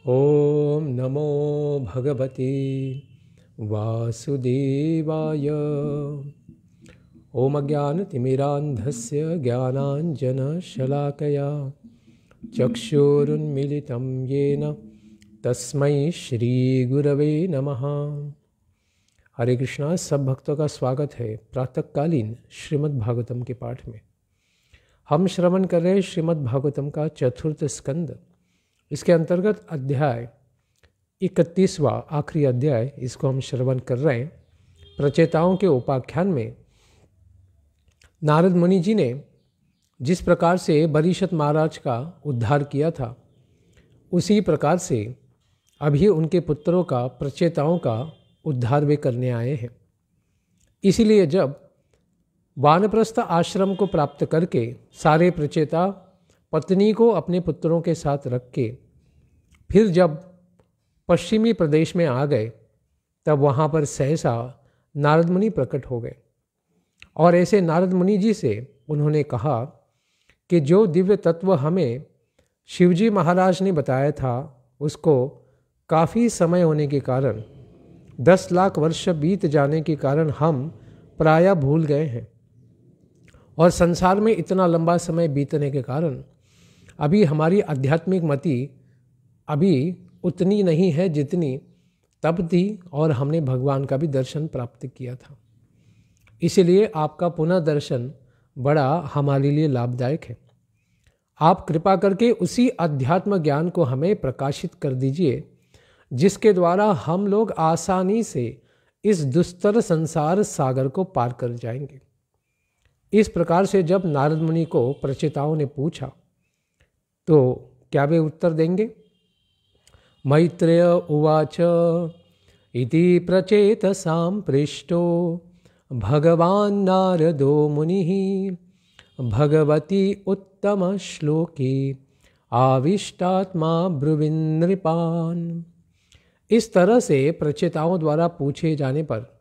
ॐ नमो भगवते वासुदेवाय। ॐ अज्ञानतिमिरान्धस्य ज्ञानाञ्जनशलाकया चक्षुरुन्मिलितं येन तस्मै श्रीगुरवे नमः। हरे कृष्णा। सब भक्तों का स्वागत है प्रातःकालीन श्रीमद् भागवतम के पाठ में। हम श्रवण कर रहे हैं श्रीमद् भागवतम का चतुर्थ स्कंद। इसके अंतर्गत अध्याय 31वां आखिरी अध्याय, इसको हम श्रवण कर रहे हैं। प्रचेताओं के उपाख्यान में नारद मुनि जी ने जिस प्रकार से बरीशत महाराज का उद्धार किया था, उसी प्रकार से अभी उनके पुत्रों का, प्रचेताओं का उद्धार वे करने आए हैं। इसीलिए जब वानप्रस्थ आश्रम को प्राप्त करके सारे प्रचेता पत्नी को अपने पुत्रों के साथ रख के फिर जब पश्चिमी प्रदेश में आ गए, तब वहाँ पर सहसा नारद मुनि प्रकट हो गए। और ऐसे नारद मुनि जी से उन्होंने कहा कि जो दिव्य तत्व हमें शिवजी महाराज ने बताया था, उसको काफ़ी समय होने के कारण, 10 लाख वर्ष बीत जाने के कारण हम प्रायः भूल गए हैं। और संसार में इतना लंबा समय बीतने के कारण अभी हमारी आध्यात्मिक मति अभी उतनी नहीं है जितनी तब थी, और हमने भगवान का भी दर्शन प्राप्त किया था। इसलिए आपका पुनः दर्शन बड़ा हमारे लिए लाभदायक है। आप कृपा करके उसी अध्यात्म ज्ञान को हमें प्रकाशित कर दीजिए, जिसके द्वारा हम लोग आसानी से इस दुस्तर संसार सागर को पार कर जाएंगे। इस प्रकार से जब नारद मुनि को प्रचेताओं ने पूछा, तो क्या वे उत्तर देंगे? मैत्रेय उवाच इति प्रचेतसां पृष्टो भगवान् नारदो मुनिः भगवती उत्तम श्लोके आविष्टात्मा ब्रुविन्नृपान्। इस तरह से प्रचेताओं द्वारा पूछे जाने पर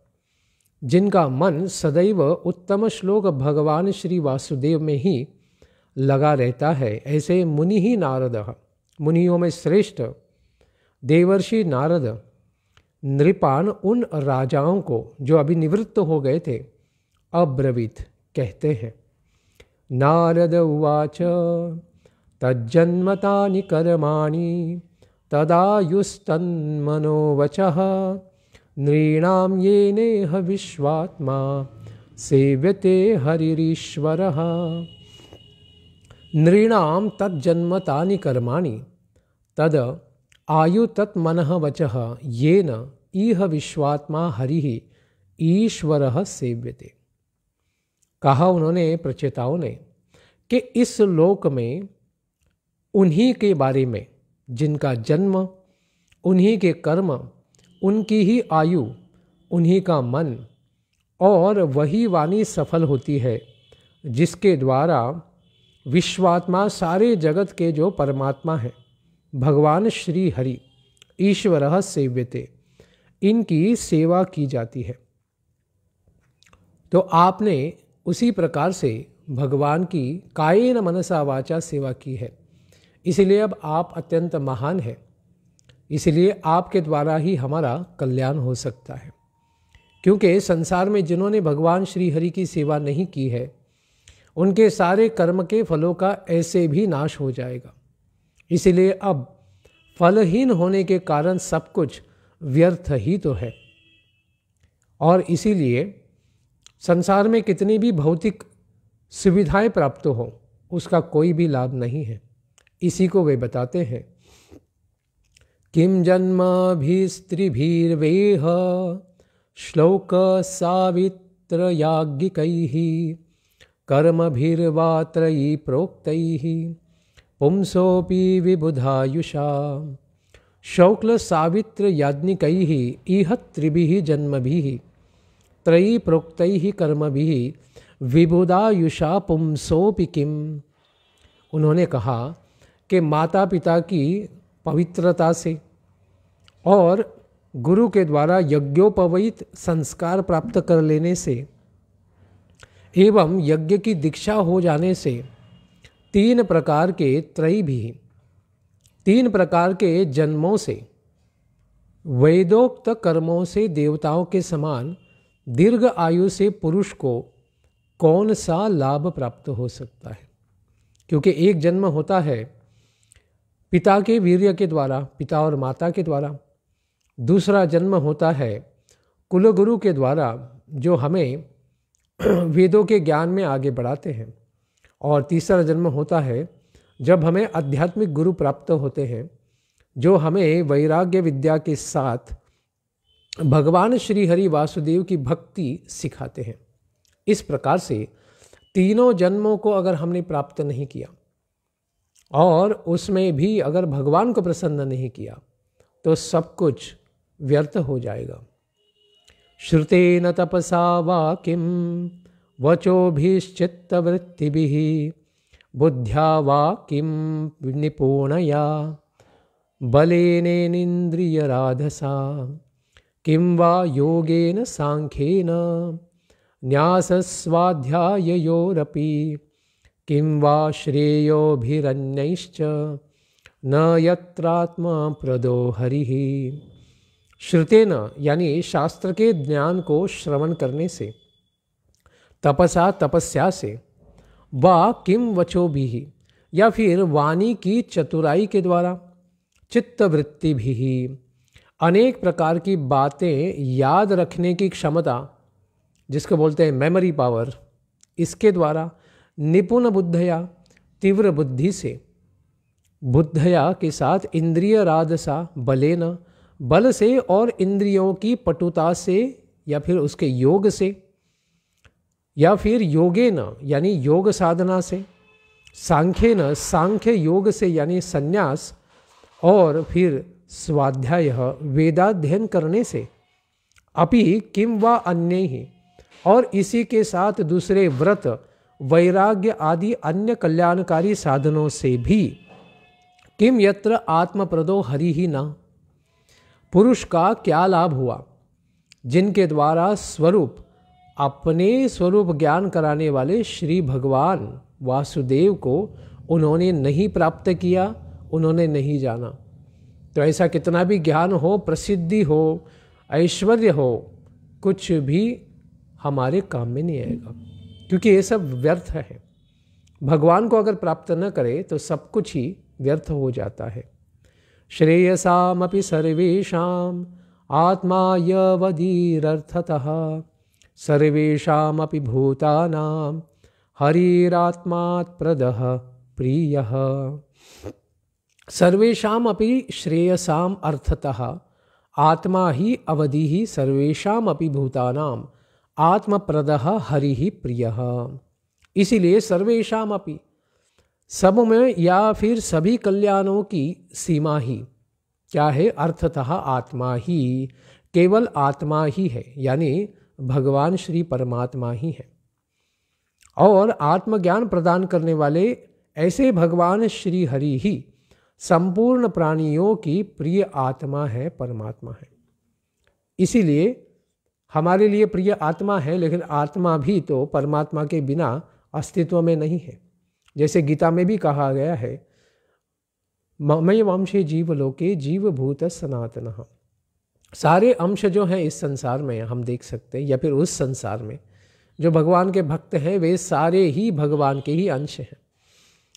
जिनका मन सदैव उत्तम श्लोक भगवान श्री वासुदेव में ही लगा रहता है, ऐसे मुनि ही नारद, मुनियों में श्रेष्ठ देवर्षि नारद, नृपान उन राजाओं को जो अभी निवृत्त हो गए थे अब्रवीत कहते हैं। नारद उवाच तज्जन्मतानि कर्माणि तदायुस्तन्मनोवचः नृणां येनेह विश्वात्मा सेव्यते हरिरीश्वरः। नृणां तज्जन्मतानि कर्माणि तद आयु तत्मनः वचः येन इह विश्वात्मा हरिः ईश्वरः सेव्यते। कहा उन्होंने, प्रचेताओं ने, कि इस लोक में उन्हीं के बारे में जिनका जन्म, उन्हीं के कर्म, उनकी ही आयु, उन्हीं का मन और वही वाणी सफल होती है, जिसके द्वारा विश्वात्मा सारे जगत के जो परमात्मा है भगवान श्री हरि ईश्वरः सेव्यते, इनकी सेवा की जाती है। तो आपने उसी प्रकार से भगवान की कायेन मनसा वाचा सेवा की है। इसलिए अब आप अत्यंत महान हैं। इसलिए आपके द्वारा ही हमारा कल्याण हो सकता है। क्योंकि संसार में जिन्होंने भगवान श्री हरि की सेवा नहीं की है, उनके सारे कर्म के फलों का ऐसे भी नाश हो जाएगा। इसलिए अब फलहीन होने के कारण सब कुछ व्यर्थ ही तो है। और इसीलिए संसार में कितनी भी भौतिक सुविधाएं प्राप्त हो, उसका कोई भी लाभ नहीं है। इसी को वे बताते हैं। किम जन्मभिस्त्रिभिर्वेह श्लोक सावित्रयाज्ञिकैः कर्मभिर्वा त्रयी प्रोक्तैः पुंसोऽपि विबुधायुषा। शौक्ल सावित्र याज्ञिकैः इह त्रिभिः जन्मभिः त्रयी प्रोक्तैः कर्मभिः विबुधायुषा पुंसोऽपि किम। उन्होंने कहा कि माता पिता की पवित्रता से और गुरु के द्वारा यज्ञोपवीत संस्कार प्राप्त कर लेने से एवं यज्ञ की दीक्षा हो जाने से 3 प्रकार के त्रयी भी 3 प्रकार के जन्मों से, वेदोक्त कर्मों से देवताओं के समान दीर्घ आयु से पुरुष को कौन सा लाभ प्राप्त हो सकता है? क्योंकि एक जन्म होता है पिता के वीर्य के द्वारा, पिता और माता के द्वारा। दूसरा जन्म होता है कुलगुरु के द्वारा, जो हमें वेदों के ज्ञान में आगे बढ़ाते हैं। और तीसरा जन्म होता है जब हमें आध्यात्मिक गुरु प्राप्त होते हैं, जो हमें वैराग्य विद्या के साथ भगवान श्री हरि वासुदेव की भक्ति सिखाते हैं। इस प्रकार से तीनों जन्मों को अगर हमने प्राप्त नहीं किया और उसमें भी अगर भगवान को प्रसन्न नहीं किया तो सब कुछ व्यर्थ हो जाएगा। श्रुतेन तपसा वा किं वचोभिश्चित्तवृत्तिभिः बुद्ध्या वा किं निपुणया बलेनेन्द्रियराधसा किं वा योगेन सांख्येन न्यासस्वाध्याययोरपि किं वा श्रेयोभिरन्यैश्च न यत्रात्मप्रदो हरिः। श्रुतेन यानी शास्त्र के ज्ञान को श्रवण करने से, तपसा तपस्या से, वा किम वचोभिः या फिर वाणी की चतुराई के द्वारा, चित्तवृत्ति भी, अनेक प्रकार की बातें याद रखने की क्षमता जिसको बोलते हैं मेमोरी पावर, इसके द्वारा, निपुण बुद्धया तीव्र बुद्धि से, बुद्धया के साथ इंद्रिय राधसा बलेन बल से और इंद्रियों की पटुता से या फिर उसके योग से, या फिर योगेन यानी योग साधना से, सांख्येन सांख्य योग से यानी संन्यास, और फिर स्वाध्याय वेदाध्ययन करने से, अपि किम वा अन्य ही और इसी के साथ दूसरे व्रत वैराग्य आदि अन्य कल्याणकारी साधनों से भी, किम यत्र आत्मप्रदो हरि ही ना, पुरुष का क्या लाभ हुआ जिनके द्वारा स्वरूप अपने स्वरूप ज्ञान कराने वाले श्री भगवान वासुदेव को उन्होंने नहीं प्राप्त किया, उन्होंने नहीं जाना। तो ऐसा कितना भी ज्ञान हो, प्रसिद्धि हो, ऐश्वर्य हो, कुछ भी हमारे काम में नहीं आएगा, क्योंकि ये सब व्यर्थ है। भगवान को अगर प्राप्त न करे तो सब कुछ ही व्यर्थ हो जाता है। श्रेयसामपि सर्वेषाम् आत्मा यवदीरर्थतः सर्वेषामपि भूतानां हरिरात्मात्प्रदः प्रियः। सर्वेषामपि श्रेयसाम अर्थतः आत्मा ही अवधि ही सर्वेषामपि भूतानां आत्मप्रदः हरिः प्रियः। इसीलिए सर्वेषामपि सब में या फिर सभी कल्याणों की सीमा ही क्या है? अर्थतः आत्मा ही, केवल आत्मा ही है, यानी भगवान श्री परमात्मा ही है। और आत्मज्ञान प्रदान करने वाले ऐसे भगवान श्री हरि ही संपूर्ण प्राणियों की प्रिय आत्मा है, परमात्मा है। इसीलिए हमारे लिए प्रिय आत्मा है, लेकिन आत्मा भी तो परमात्मा के बिना अस्तित्व में नहीं है। जैसे गीता में भी कहा गया है, मयि वंशे जीवलोके जीवभूत सनातनः। सारे अंश जो हैं इस संसार में हम देख सकते हैं, या फिर उस संसार में जो भगवान के भक्त हैं वे सारे ही भगवान के ही अंश हैं।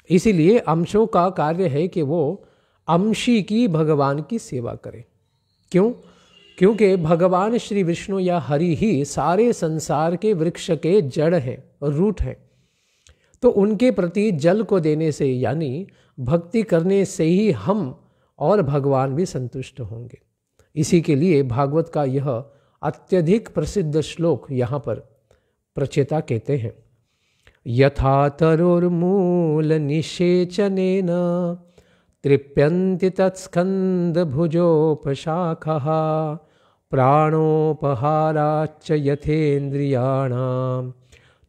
इसीलिए अंशों का कार्य है कि वो अंशी की भगवान की सेवा करें। क्यों? क्योंकि भगवान श्री विष्णु या हरि ही सारे संसार के वृक्ष के जड़ हैं और रूट हैं। तो उनके प्रति जल को देने से, यानी भक्ति करने से ही हम और भगवान भी संतुष्ट होंगे। इसी के लिए भागवत का यह अत्यधिक प्रसिद्ध श्लोक यहाँ पर प्रचेता कहते हैं, यथा तरुर्मूल निषेचनेन तृप्यन्ति तत्स्कंद भुजोपशाखः प्राणोपहाराच्च यथेन्द्रियाणां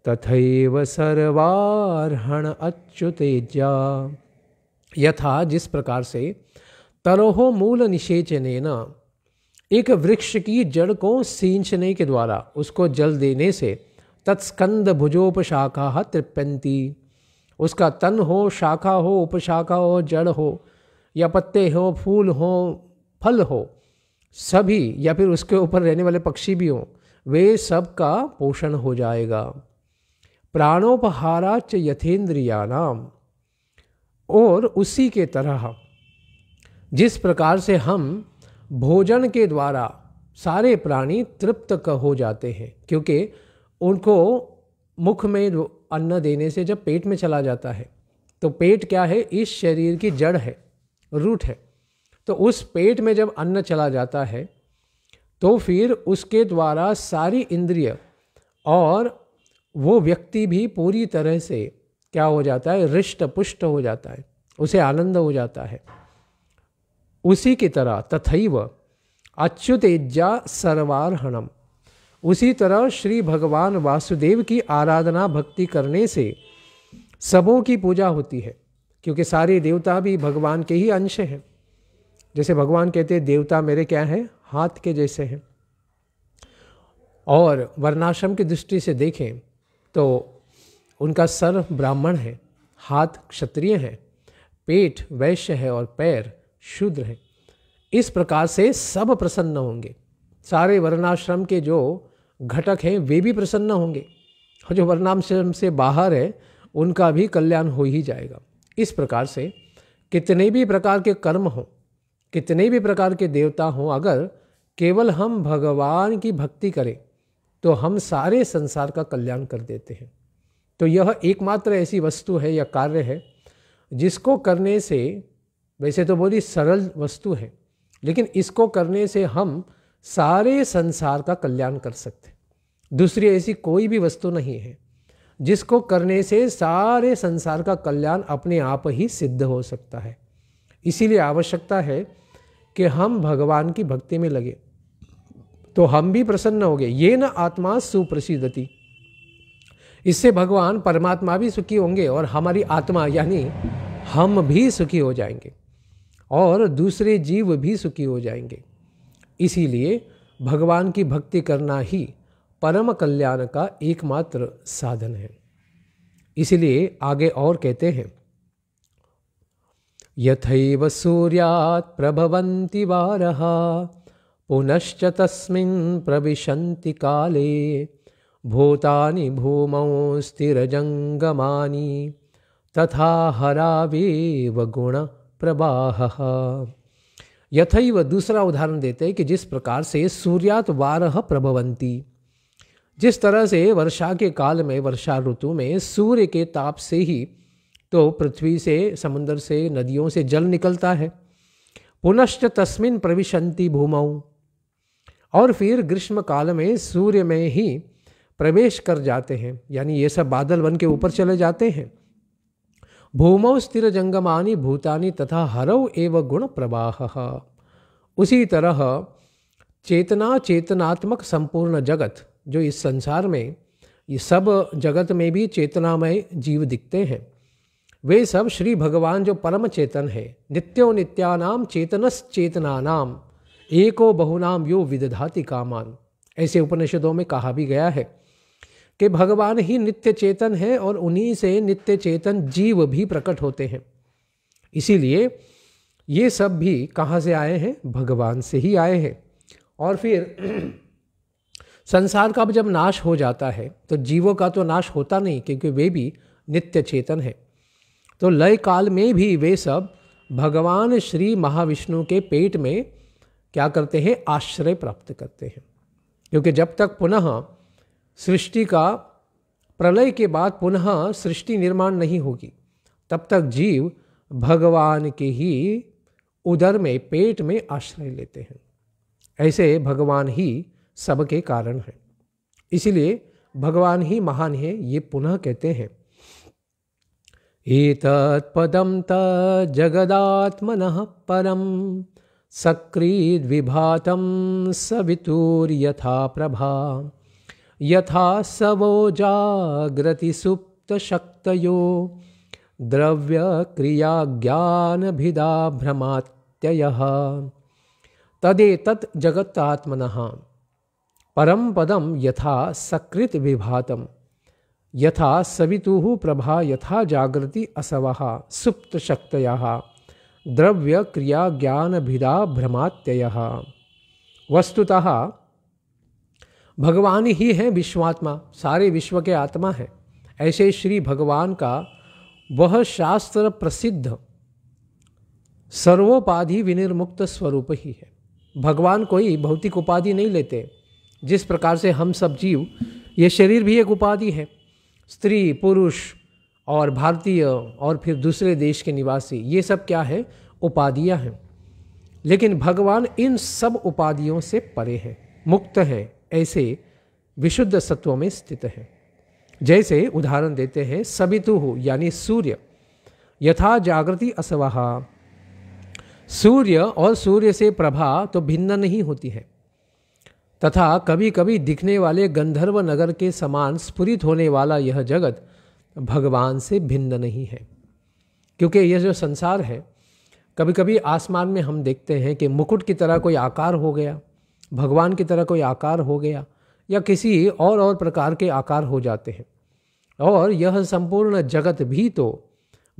तथैव सर्वार्हण अच्युतेज्या। यथा जिस प्रकार से तरोह मूल निषेचनेन, एक वृक्ष की जड़ को सींचने के द्वारा, उसको जल देने से, तत्स्कंद भुजोपशाखा तृप्यन्ति, उसका तन हो, शाखा हो, उपशाखा हो, जड़ हो, या पत्ते हो, फूल हो, फल हो, सभी, या फिर उसके ऊपर रहने वाले पक्षी भी हों, वे सब का पोषण हो जाएगा। प्राणोपहाराच यथेंद्रियानाम, और उसी के तरह जिस प्रकार से हम भोजन के द्वारा सारे प्राणी तृप्त हो जाते हैं, क्योंकि उनको मुख में अन्न देने से जब पेट में चला जाता है, तो पेट क्या है, इस शरीर की जड़ है, रूट है। तो उस पेट में जब अन्न चला जाता है तो फिर उसके द्वारा सारी इंद्रिय और वो व्यक्ति भी पूरी तरह से क्या हो जाता है, हृष्ट पुष्ट हो जाता है, उसे आनंद हो जाता है। उसी की तरह तथैव अच्युतेज्या सर्वार्हणम, उसी तरह श्री भगवान वासुदेव की आराधना भक्ति करने से सबों की पूजा होती है, क्योंकि सारे देवता भी भगवान के ही अंश हैं। जैसे भगवान कहते हैं देवता मेरे क्या हैं, हाथ के जैसे हैं। और वर्णाश्रम की दृष्टि से देखें तो उनका सर ब्राह्मण है, हाथ क्षत्रिय हैं, पेट वैश्य है और पैर शूद्र है। इस प्रकार से सब प्रसन्न होंगे, सारे वर्णाश्रम के जो घटक हैं वे भी प्रसन्न होंगे, और जो वर्णाश्रम से बाहर है उनका भी कल्याण हो ही जाएगा। इस प्रकार से कितने भी प्रकार के कर्म हों, कितने भी प्रकार के देवता हों, अगर केवल हम भगवान की भक्ति करें तो हम सारे संसार का कल्याण कर देते हैं। तो यह एकमात्र ऐसी वस्तु है या कार्य है जिसको करने से, वैसे तो बहुत ही सरल वस्तु है, लेकिन इसको करने से हम सारे संसार का कल्याण कर सकते हैं। दूसरी ऐसी कोई भी वस्तु नहीं है जिसको करने से सारे संसार का कल्याण अपने आप ही सिद्ध हो सकता है। इसीलिए आवश्यकता है कि हम भगवान की भक्ति में लगे, तो हम भी प्रसन्न होंगे। ये न आत्मा सुप्रसिद्धति, इससे भगवान परमात्मा भी सुखी होंगे और हमारी आत्मा यानी हम भी सुखी हो जाएंगे और दूसरे जीव भी सुखी हो जाएंगे। इसीलिए भगवान की भक्ति करना ही परम कल्याण का एकमात्र साधन है। इसीलिए आगे और कहते हैं, यथैव सूर्यात् प्रभवन्ति वारः पुनश्च तस्मिन् प्रविशन्ति काले भूतानि भूमौ स्थिरजंगमानि तथा हरावेव गुण प्रवाहः। यथैव दूसरा उदाहरण देते हैं कि जिस प्रकार से सूर्यात् वारः प्रभवन्ति, जिस तरह से वर्षा के काल में, वर्षा ऋतु में सूर्य के ताप से ही तो पृथ्वी से, समुद्र से, नदियों से जल निकलता है। पुनश्च तस्मिन् प्रविशन्ति भूमौ, और फिर ग्रीष्म काल में सूर्य में ही प्रवेश कर जाते हैं, यानी ये सब बादल बन के ऊपर चले जाते हैं। भूमौ स्थिर जंगमानि भूतानि तथा हरौ एव गुण प्रवाहः। उसी तरह चेतना, चेतनात्मक संपूर्ण जगत, जो इस संसार में, ये सब जगत में भी चेतनामय जीव दिखते हैं, वे सब श्री भगवान जो परम चेतन है, नित्यो नित्यानाम चेतनश्चेतनानाम एको बहुनाम यो विदधाति कामान, ऐसे उपनिषदों में कहा भी गया है कि भगवान ही नित्य चेतन है और उन्हीं से नित्य चेतन जीव भी प्रकट होते हैं। इसीलिए ये सब भी कहाँ से आए हैं, भगवान से ही आए हैं। और फिर संसार का जब नाश हो जाता है तो जीवों का तो नाश होता नहीं, क्योंकि वे भी नित्य चेतन है। तो लय काल में भी वे सब भगवान श्री महाविष्णु के पेट में क्या करते हैं, आश्रय प्राप्त करते हैं। क्योंकि जब तक पुनः सृष्टि का, प्रलय के बाद पुनः सृष्टि निर्माण नहीं होगी, तब तक जीव भगवान के ही उदर में, पेट में आश्रय लेते हैं। ऐसे भगवान ही सबके कारण हैं, इसीलिए भगवान ही महान है। ये पुनः कहते हैं, एतत् पदं तज्जगदात्मनः परं सकृद् विभातं सवितुर्यथा प्रभा यथा सवो जाग्रति सुप्त शक्तयो द्रव्य क्रिया ज्ञान भिदा भ्रमात्ययः तदेतत् जगतात्मनः परम पदम यथा सकृत विभातम यथा सवितुः प्रभा यथा जागृति असवः सुप्त शक्तयः द्रव्य क्रिया ज्ञान भिदा भ्रमात्ययः। वस्तुतः भगवान ही है विश्वात्मा, सारे विश्व के आत्मा है। ऐसे श्री भगवान का वह शास्त्र प्रसिद्ध सर्वोपाधि विनिर्मुक्त स्वरूप ही है। भगवान कोई भौतिक उपाधि नहीं लेते। जिस प्रकार से हम सब जीव, ये शरीर भी एक उपाधि है। स्त्री, पुरुष और भारतीय और फिर दूसरे देश के निवासी, ये सब क्या है? उपाधियां हैं। लेकिन भगवान इन सब उपाधियों से परे हैं, मुक्त हैं, ऐसे विशुद्ध सत्वों में स्थित है। जैसे उदाहरण देते हैं, सवितुः यानी सूर्य, यथा जागृति असवहा। सूर्य और सूर्य से प्रभा तो भिन्न नहीं होती है, तथा कभी कभी दिखने वाले गंधर्व नगर के समान स्फुरित होने वाला यह जगत भगवान से भिन्न नहीं है। क्योंकि यह जो संसार है, कभी कभी आसमान में हम देखते हैं कि मुकुट की तरह कोई आकार हो गया, भगवान की तरह कोई आकार हो गया, या किसी और प्रकार के आकार हो जाते हैं। और यह संपूर्ण जगत भी तो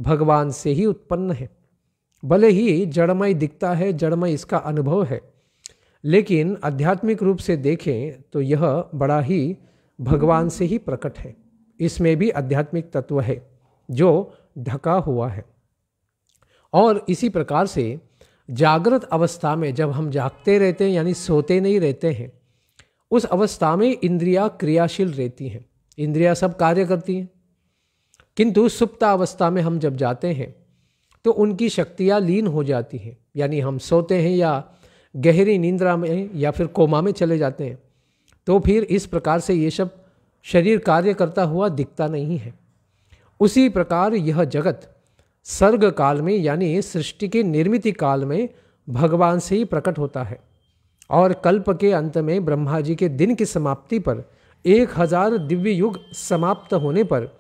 भगवान से ही उत्पन्न है। भले ही जड़मय दिखता है, जड़मय इसका अनुभव है, लेकिन आध्यात्मिक रूप से देखें तो यह बड़ा ही भगवान से ही प्रकट है। इसमें भी आध्यात्मिक तत्व है जो ढका हुआ है। और इसी प्रकार से जागृत अवस्था में जब हम जागते रहते हैं, यानी सोते नहीं रहते हैं, उस अवस्था में इंद्रियां क्रियाशील रहती हैं, इंद्रियां सब कार्य करती हैं। किंतु सुप्त अवस्था में हम जब जाते हैं तो उनकी शक्तियां लीन हो जाती हैं, यानी हम सोते हैं या गहरी निंद्रा में या फिर कोमा में चले जाते हैं, तो फिर इस प्रकार से ये सब शरीर कार्य करता हुआ दिखता नहीं है। उसी प्रकार यह जगत सर्ग काल में, यानी सृष्टि के निर्मित काल में भगवान से ही प्रकट होता है, और कल्प के अंत में ब्रह्मा जी के दिन की समाप्ति पर 1000 दिव्य युग समाप्त होने पर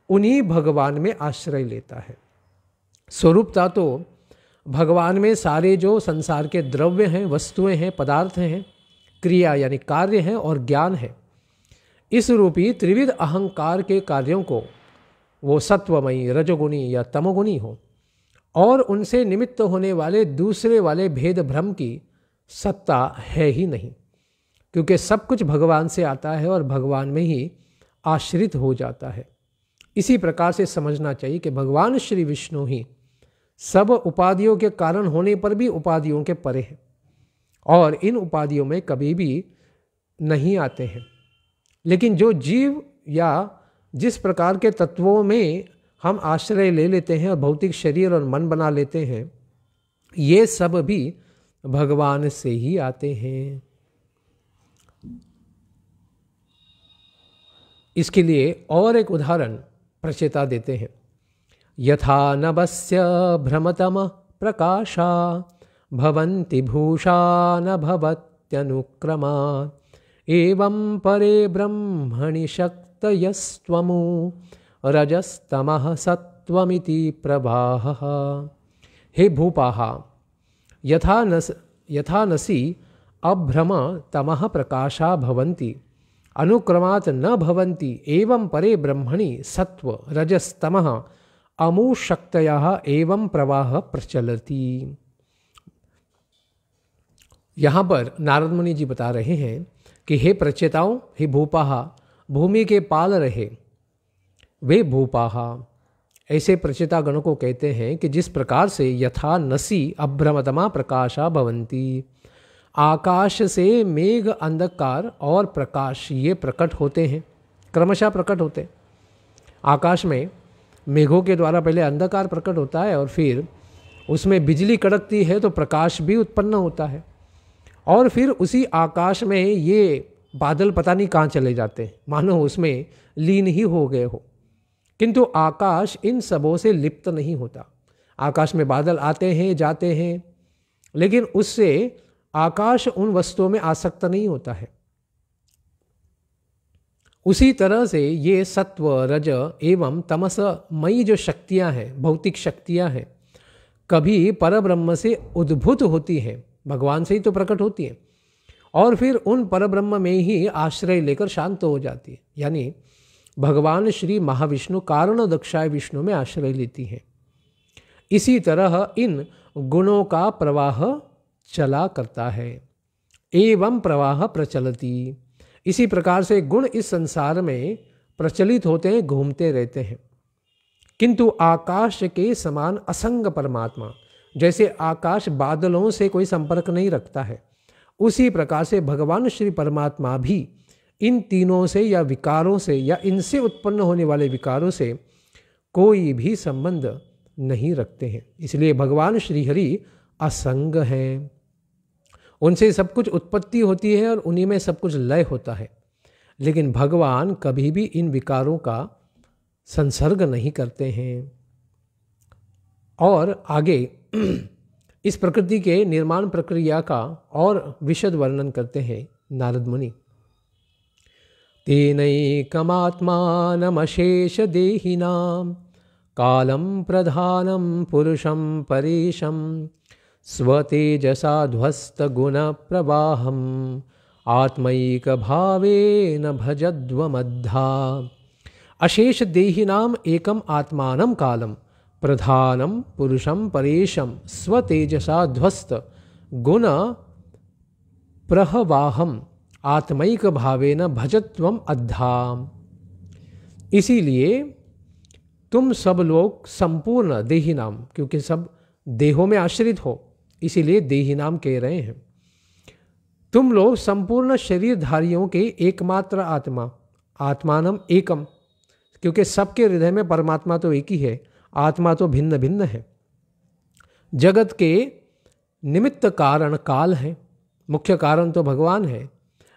उन्हीं भगवान में आश्रय लेता है। स्वरूपता तो भगवान में सारे जो संसार के द्रव्य हैं, वस्तुएं हैं, पदार्थ हैं, क्रिया यानी कार्य हैं और ज्ञान है, इस रूपी त्रिविध अहंकार के कार्यों को वो सत्वमयी, रजोगुणी या तमोगुणी हो, और उनसे निमित्त होने वाले दूसरे वाले भेद भ्रम की सत्ता है ही नहीं। क्योंकि सब कुछ भगवान से आता है और भगवान में ही आश्रित हो जाता है। इसी प्रकार से समझना चाहिए कि भगवान श्री विष्णु ही सब उपाधियों के कारण होने पर भी उपाधियों के परे हैं, और इन उपाधियों में कभी भी नहीं आते हैं। लेकिन जो जीव या जिस प्रकार के तत्वों में हम आश्रय ले लेते हैं और भौतिक शरीर और मन बना लेते हैं, ये सब भी भगवान से ही आते हैं। इसके लिए और एक उदाहरण प्रचेता देते हैं। यथा नभस्य भ्रमतम प्रकाशा भवन्ति भूषा न भवत्यनुक्रमात् एवं परे ब्रह्मणि शक्तयस्त्वमु रजस्तमः सत्वमिति प्रवाहः। हे भूपाः, यथा नसी अभ्रम तमः प्रकाशा भवन्ति अनुक्रमात् न भवन्ति एवं परे ब्रह्मणि सत्व रजस्तमः अमुशक्तयः एवं प्रवाह प्रचलति। यहाँ पर नारद मुनि जी बता रहे हैं कि हे प्रचेताओं, हे भूपाः, भूमि के पाल रहे वे भूपाः, ऐसे प्रचेता गणों को कहते हैं कि जिस प्रकार से यथा नसी अभ्रमतमा प्रकाशा भवन्ति, आकाश से मेघ, अंधकार और प्रकाश ये प्रकट होते हैं, क्रमशः प्रकट होते हैं। आकाश में मेघों के द्वारा पहले अंधकार प्रकट होता है और फिर उसमें बिजली कड़कती है तो प्रकाश भी उत्पन्न होता है, और फिर उसी आकाश में ये बादल पता नहीं कहाँ चले जाते हैं, मानो उसमें लीन ही हो गए हो। किंतु आकाश इन सबों से लिप्त नहीं होता। आकाश में बादल आते हैं जाते हैं, लेकिन उससे आकाश उन वस्तुओं में आसक्त नहीं होता है। उसी तरह से ये सत्व, रज एवं तमसमयी जो शक्तियां हैं, भौतिक शक्तियां हैं, कभी परब्रह्म से उद्भूत होती हैं, भगवान से ही तो प्रकट होती हैं, और फिर उन परब्रह्म में ही आश्रय लेकर शांत हो जाती है। यानी भगवान श्री महाविष्णु कारण दक्षाय विष्णु में आश्रय लेती हैं। इसी तरह इन गुणों का प्रवाह चला करता है। एवं प्रवाह प्रचलति, इसी प्रकार से गुण इस संसार में प्रचलित होते हैं, घूमते रहते हैं। किंतु आकाश के समान असंग परमात्मा, जैसे आकाश बादलों से कोई संपर्क नहीं रखता है, उसी प्रकार से भगवान श्री परमात्मा भी इन तीनों से या विकारों से या इनसे उत्पन्न होने वाले विकारों से कोई भी संबंध नहीं रखते हैं। इसलिए भगवान श्री हरि असंग हैं। उनसे सब कुछ उत्पत्ति होती है और उन्हीं में सब कुछ लय होता है, लेकिन भगवान कभी भी इन विकारों का संसर्ग नहीं करते हैं। और आगे इस प्रकृति के निर्माण प्रक्रिया का और विशद वर्णन करते हैं नारद मुनि। तेनैकमात्मानमशेष देहिनां कालं प्रधानं पुरुषं परेशं स्वतेजसा ध्वस्तगुणप्रवाहम् आत्मैकभावेन भजध्वमद्धा। अशेष देहिनाम एकम आत्मानं कालम प्रधानम पुरुषम परेशम स्वतेजसा ध्वस्त गुण प्रहवाहम आत्मैक भावेन भजत्वम अद्धाम। इसीलिए तुम सब लोग संपूर्ण देही नाम, क्योंकि सब देहों में आश्रित हो इसीलिए देही नाम कह रहे हैं, तुम लोग संपूर्ण शरीरधारियों के एकमात्र आत्मा, आत्मानम एकम, क्योंकि सबके हृदय में परमात्मा तो एक ही है, आत्मा तो भिन्न भिन्न है। जगत के निमित्त कारण काल है, मुख्य कारण तो भगवान है,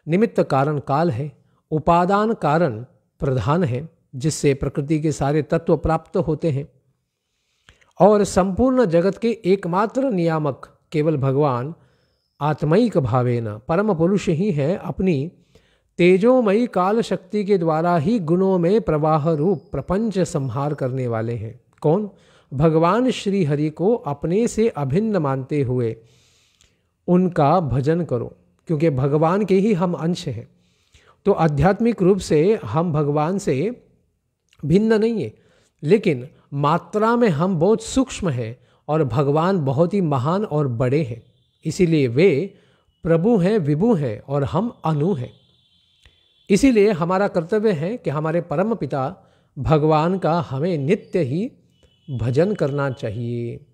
निमित्त कारण काल है, उपादान कारण प्रधान है जिससे प्रकृति के सारे तत्व प्राप्त होते हैं, और संपूर्ण जगत के एकमात्र नियामक केवल भगवान आत्मैक भावेन परम पुरुष ही है। अपनी तेजोमयी काल शक्ति के द्वारा ही गुणों में प्रवाह रूप प्रपंच संहार करने वाले हैं। कौन? भगवान श्री हरि को अपने से अभिन्न मानते हुए उनका भजन करो, क्योंकि भगवान के ही हम अंश हैं। तो आध्यात्मिक रूप से हम भगवान से भिन्न नहीं है, लेकिन मात्रा में हम बहुत सूक्ष्म हैं और भगवान बहुत ही महान और बड़े हैं। इसीलिए वे प्रभु हैं, विभु हैं और हम अनु हैं। इसीलिए हमारा कर्तव्य है कि हमारे परम पिता भगवान का हमें नित्य ही भजन करना चाहिए,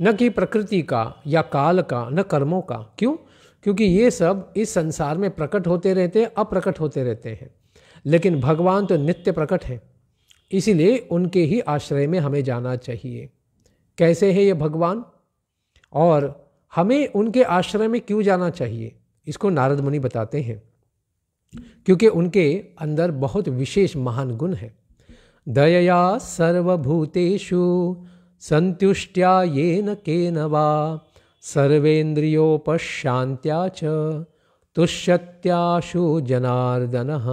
न कि प्रकृति का या काल का, न कर्मों का। क्यों? क्योंकि ये सब इस संसार में प्रकट होते रहते हैं, अप्रकट होते रहते हैं, लेकिन भगवान तो नित्य प्रकट हैं। इसीलिए उनके ही आश्रय में हमें जाना चाहिए। कैसे है ये भगवान और हमें उनके आश्रय में क्यों जाना चाहिए, इसको नारद मुनि बताते हैं, क्योंकि उनके अंदर बहुत विशेष महान गुण है। दयया सर्वभूतेषु संतुष्ट्या येन केन वा सर्वेन्द्रियोपशान्त्या च तुष्यत्याशु जनार्दनः।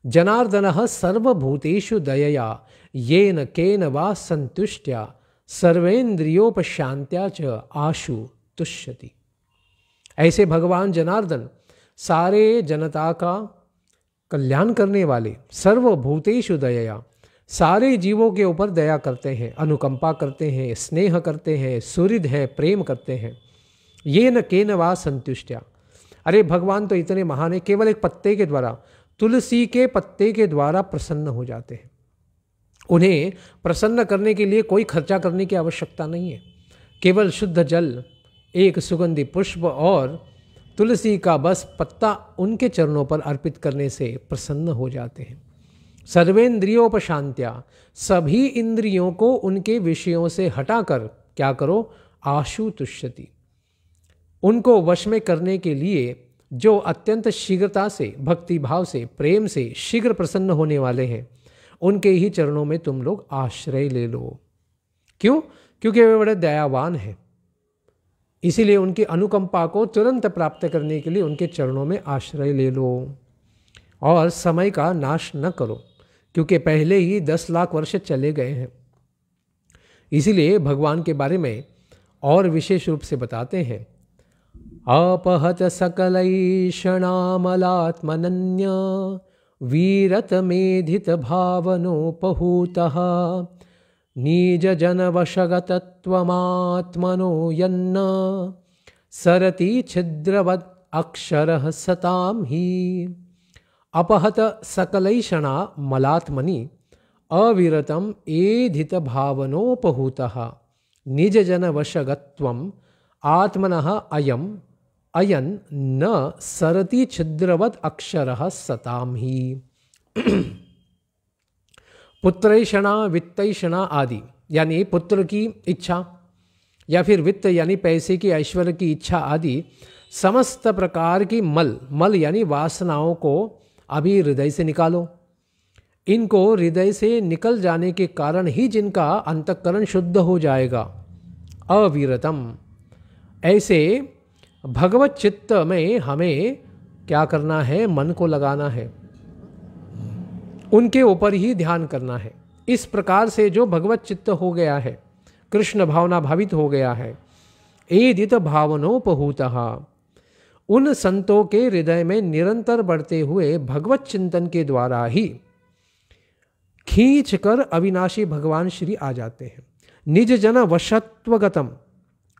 जनार्दनः सर्वभूतेषु दयया येन केन वा संतुष्ट्या सर्वेन्द्रियोपशान्त्या च आशु तुष्यति। ऐसे भगवान जनार्दन सारे जनता का कल्याण करने वाले, सर्वभूतेषु दयया, सारे जीवों के ऊपर दया करते हैं, अनुकंपा करते हैं, स्नेह करते हैं, सुहृद हैं, प्रेम करते हैं। ये न केन वा संतुष्ट्या। अरे भगवान तो इतने महान है, केवल एक पत्ते के द्वारा, तुलसी के पत्ते के द्वारा प्रसन्न हो जाते हैं। उन्हें प्रसन्न करने के लिए कोई खर्चा करने की आवश्यकता नहीं है। केवल शुद्ध जल, एक सुगंधी पुष्प और तुलसी का बस पत्ता उनके चरणों पर अर्पित करने से प्रसन्न हो जाते हैं। सर्वेन्द्रियोपशांत्या, सभी इंद्रियों को उनके विषयों से हटाकर क्या करो? आशु तुष्यति। उनको वश में करने के लिए जो अत्यंत शीघ्रता से, भक्ति भाव से, प्रेम से शीघ्र प्रसन्न होने वाले हैं, उनके ही चरणों में तुम लोग आश्रय ले लो। क्यों? क्योंकि वे बड़े दयावान हैं। इसीलिए उनकी अनुकंपा को तुरंत प्राप्त करने के लिए उनके चरणों में आश्रय ले लो और समय का नाश न करो, क्योंकि पहले ही 10 लाख वर्ष चले गए हैं। इसीलिए भगवान के बारे में और विशेष रूप से बताते हैं, अपहत सकलैषणामलात्मनन्य वीरत मेधित भावनोपहूतः निज जन वशगतत्वमात्मनो यन्न सरति छिद्रवद अक्षरः सतां हि अपहत सकलैषणा मलात्मनि अविरतम एधित भावनोपहूतः निज जन वशगत्वम आत्मनः अयन न सरति छिद्रवद अक्षरः सतां हि। पुत्रैषणा वित्तैषणा आदि यानी पुत्र की इच्छा या फिर वित्त यानी पैसे की, ऐश्वर्य की इच्छा आदि समस्त प्रकार की मल यानी वासनाओं को अभी हृदय से निकालो। इनको हृदय से निकल जाने के कारण ही जिनका अंतःकरण शुद्ध हो जाएगा। अविरतम ऐसे भगवत चित्त में हमें क्या करना है, मन को लगाना है, उनके ऊपर ही ध्यान करना है। इस प्रकार से जो भगवत चित्त हो गया है, कृष्ण भावना भावित हो गया है, एदित भावनोपहूतः उन संतों के हृदय में निरंतर बढ़ते हुए भगवत चिंतन के द्वारा ही खींच कर अविनाशी भगवान श्री आ जाते हैं। निज जन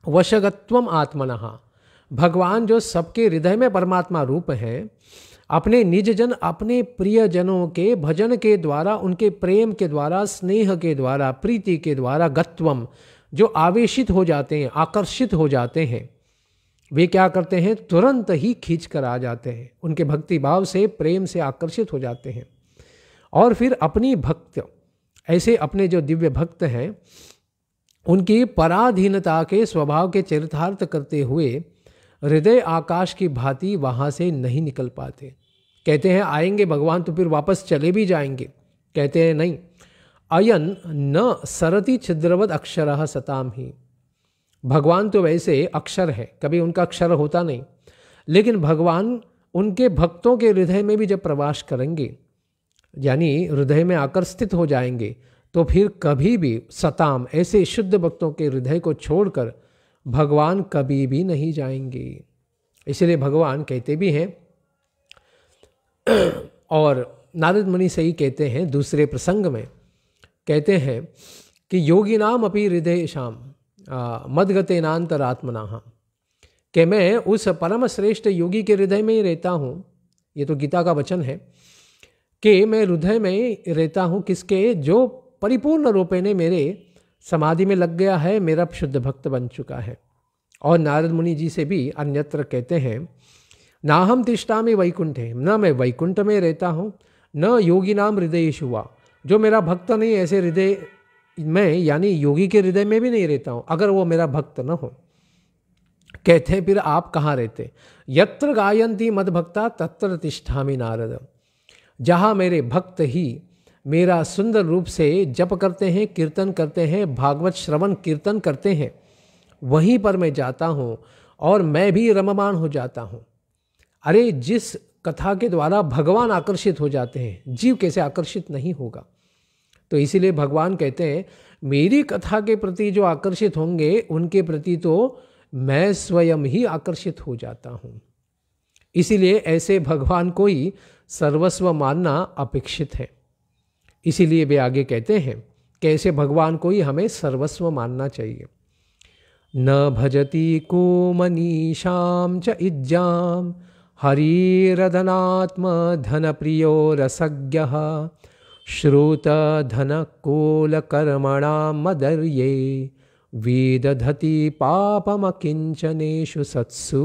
वशगत्वम आत्मनः भगवान जो सबके हृदय में परमात्मा रूप है, अपने निज जन अपने प्रियजनों के भजन के द्वारा, उनके प्रेम के द्वारा, स्नेह के द्वारा, प्रीति के द्वारा गत्वम जो आवेशित हो जाते हैं, आकर्षित हो जाते हैं, वे क्या करते हैं, तुरंत ही खींच कर आ जाते हैं, उनके भक्ति भाव से, प्रेम से आकर्षित हो जाते हैं। और फिर अपनी भक्त ऐसे अपने जो दिव्य भक्त हैं उनकी पराधीनता के स्वभाव के चरितार्थ करते हुए हृदय आकाश की भांति वहाँ से नहीं निकल पाते। कहते हैं आएंगे भगवान तो फिर वापस चले भी जाएंगे, कहते हैं नहीं, अयन न सरति छिद्रवद अक्षरः सतां हि। भगवान तो वैसे अक्षर है, कभी उनका अक्षर होता नहीं, लेकिन भगवान उनके भक्तों के हृदय में भी जब प्रवास करेंगे यानी हृदय में आकर्षित हो जाएंगे तो फिर कभी भी सताम ऐसे शुद्ध भक्तों के हृदय को छोड़कर भगवान कभी भी नहीं जाएंगे। इसलिए भगवान कहते भी हैं और नारद मुनि से ही कहते हैं, दूसरे प्रसंग में कहते हैं कि योगी नाम अपि हृदय शाम मदगतेनांतरात्मना, कि मैं उस परम श्रेष्ठ योगी के हृदय में ही रहता हूँ। ये तो गीता का वचन है कि मैं हृदय में रहता हूँ, किसके, जो परिपूर्ण रूपे ने मेरे समाधि में लग गया है, मेरा शुद्ध भक्त बन चुका है। और नारद मुनि जी से भी अन्यत्र कहते हैं, ना हम तिष्ठामि वैकुंठे, न मैं वैकुंठ में रहता हूँ, न योगी नाम हृदयेषु वा, जो मेरा भक्त नहीं ऐसे हृदय में यानी योगी के हृदय में भी नहीं रहता हूँ, अगर वो मेरा भक्त न हो। कहते हैं फिर आप कहाँ रहते, यत्र गायन्ति मद भक्ता तत्र तिष्ठामि नारद, जहाँ मेरे भक्त ही मेरा सुंदर रूप से जप करते हैं, कीर्तन करते हैं, भागवत श्रवण कीर्तन करते हैं, वहीं पर मैं जाता हूँ और मैं भी रममान हो जाता हूँ। अरे जिस कथा के द्वारा भगवान आकर्षित हो जाते हैं, जीव कैसे आकर्षित नहीं होगा। तो इसीलिए भगवान कहते हैं मेरी कथा के प्रति जो आकर्षित होंगे उनके प्रति तो मैं स्वयं ही आकर्षित हो जाता हूँ। इसीलिए ऐसे भगवान को ही सर्वस्व मानना अपेक्षित है। इसीलिए वे आगे कहते हैं कि ऐसे भगवान को ही हमें सर्वस्व मानना चाहिए। न भजति को मनीषाम च इज्जाम हरिरदनात्म धन प्रियो रसज्ञः श्रुत धन कोल कर्मणाम मदर्ये वेदधति पापमकिंचनेषु सत्सु।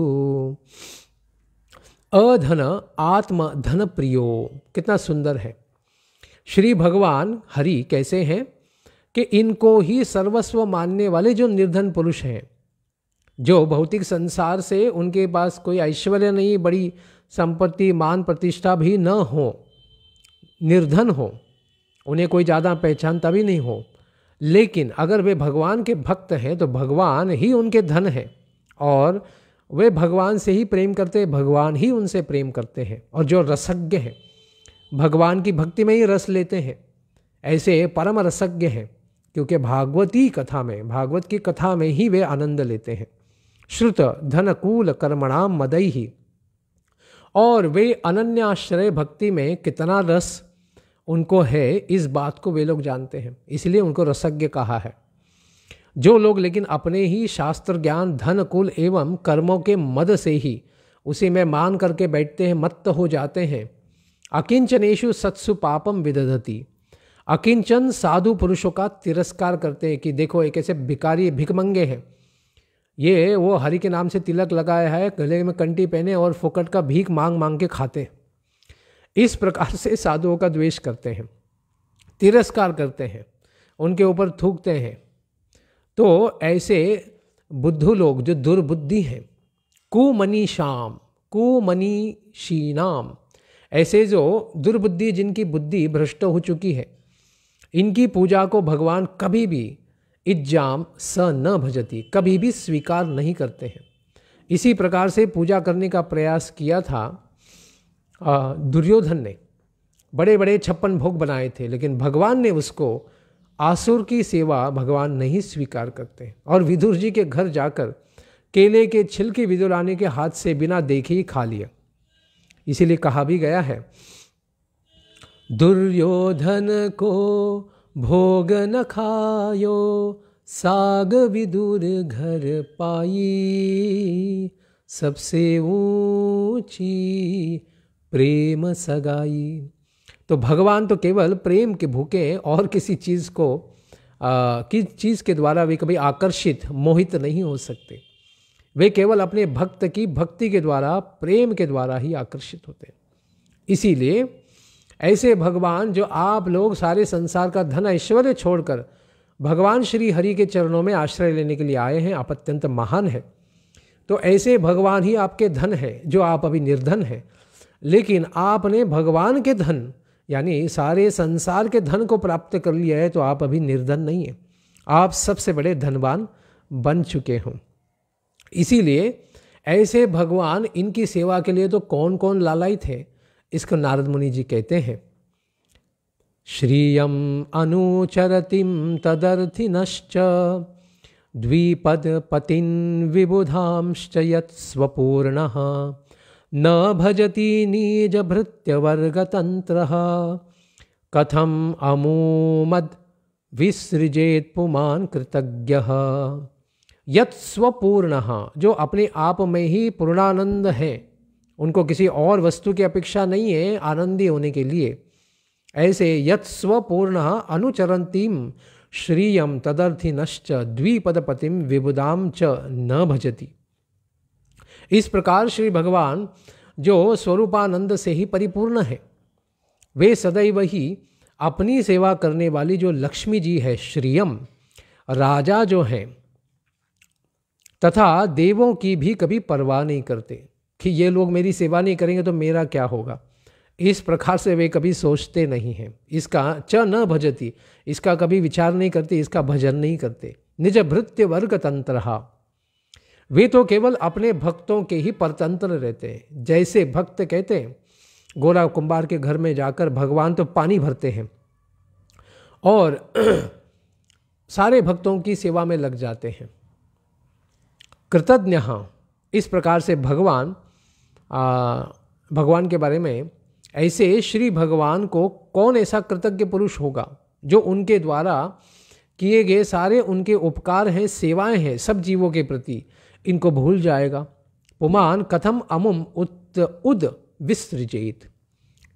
अधन आत्म धन प्रियो, कितना सुंदर है। श्री भगवान हरि कैसे हैं कि इनको ही सर्वस्व मानने वाले जो निर्धन पुरुष हैं, जो भौतिक संसार से उनके पास कोई ऐश्वर्य नहीं, बड़ी संपत्ति मान प्रतिष्ठा भी न हो, निर्धन हो, उन्हें कोई ज़्यादा पहचानता भी नहीं हो, लेकिन अगर वे भगवान के भक्त हैं तो भगवान ही उनके धन है और वे भगवान से ही प्रेम करते हैं, भगवान ही उनसे प्रेम करते हैं। और जो रसज्ञ हैं, भगवान की भक्ति में ही रस लेते हैं, ऐसे परम रसज्ञ हैं, क्योंकि भागवती कथा में, भागवत की कथा में ही वे आनंद लेते हैं। श्रुत धनकूल कर्मणाम मदई, और वे अनन्याश्रय भक्ति में कितना रस उनको है, इस बात को वे लोग जानते हैं, इसलिए उनको रसज्ञ कहा है। जो लोग लेकिन अपने ही शास्त्र ज्ञान, धन, कुल एवं कर्मों के मद से ही उसी में मान करके बैठते हैं, मत्त हो जाते हैं, अकिंचनेषु सत्सु पापम विदधति, अकिंचन साधु पुरुषों का तिरस्कार करते हैं कि देखो एक ऐसे भिकारी भिकमंगे हैं, ये वो हरि के नाम से तिलक लगाया है, गले में कंठी पहने और फोकट का भीख मांग मांग के खाते हैं। इस प्रकार से साधुओं का द्वेष करते हैं, तिरस्कार करते हैं, उनके ऊपर थूकते हैं। तो ऐसे बुद्धू लोग जो दुर्बुद्धि हैं, कुमनीषाम, कुमनीषीनाम, ऐसे जो दुर्बुद्धि, जिनकी बुद्धि भ्रष्ट हो चुकी है, इनकी पूजा को भगवान कभी भी इज्जाम स न भजती, कभी भी स्वीकार नहीं करते हैं। इसी प्रकार से पूजा करने का प्रयास किया था दुर्योधन ने, बड़े बड़े 56 भोग बनाए थे, लेकिन भगवान ने उसको, आसुर की सेवा भगवान नहीं स्वीकार करते। और विदुर जी के घर जाकर केले के छिलके विदुरानी के हाथ से बिना देखे ही खा लिया। इसीलिए कहा भी गया है, दुर्योधन को भोग न खायो, साग विदुर घर पाई, सबसे ऊंची प्रेम सगाई। तो भगवान तो केवल प्रेम के भूखे हैं, और किसी चीज़ को किस चीज़ के द्वारा वे कभी आकर्षित, मोहित नहीं हो सकते। वे केवल अपने भक्त की भक्ति के द्वारा, प्रेम के द्वारा ही आकर्षित होते हैं। इसीलिए ऐसे भगवान, जो आप लोग सारे संसार का धन ऐश्वर्य छोड़कर भगवान श्री हरि के चरणों में आश्रय लेने के लिए आए हैं, आप अत्यंत महान हैं। तो ऐसे भगवान ही आपके धन है, जो आप अभी निर्धन हैं। लेकिन आपने भगवान के धन, यानी सारे संसार के धन को प्राप्त कर लिया है, तो आप अभी निर्धन नहीं हैं, आप सबसे बड़े धनवान बन चुके हों। इसीलिए ऐसे भगवान, इनकी सेवा के लिए तो कौन कौन लालायित है, इसको नारद मुनि जी कहते हैं, श्रियम अनुचरतिम तदर्थिनश्च, द्विपद पतिन विबुधांश्च यत् स्वपूर्णः, न भजति निज भृत्यवर्गतंत्रः, कथम अमूमद विसृजेत पुमान कृतज्ञः। यत् स्वपूर्णः, जो अपने आप में ही पूर्णानंद है, उनको किसी और वस्तु की अपेक्षा नहीं है आनंदी होने के लिए। ऐसे यत् स्वपूर्णः अनुचरन्तीम श्रियम तदर्थिनश्च, द्विपदपतिम विबुधाम च न भजति। इस प्रकार श्री भगवान, जो स्वरूपानंद से ही परिपूर्ण है, वे सदैव ही अपनी सेवा करने वाली जो लक्ष्मी जी है, श्रियम, राजा जो हैं, तथा देवों की भी कभी परवाह नहीं करते कि ये लोग मेरी सेवा नहीं करेंगे तो मेरा क्या होगा। इस प्रकार से वे कभी सोचते नहीं हैं। इसका च न भजति, इसका कभी विचार नहीं करते, इसका भजन नहीं करते। निज भृत्य वर्ग तंत्रहा, वे तो केवल अपने भक्तों के ही परतंत्र रहते हैं। जैसे भक्त कहते हैं, गोरा कुंभार के घर में जाकर भगवान तो पानी भरते हैं और सारे भक्तों की सेवा में लग जाते हैं। कृतज्ञ, इस प्रकार से भगवान के बारे में, ऐसे श्री भगवान को कौन ऐसा कृतज्ञ पुरुष होगा जो उनके द्वारा किए गए सारे उनके उपकार हैं, सेवाएं हैं सब जीवों के प्रति, इनको भूल जाएगा। पुमान कथम अमुम उद विसृजेत,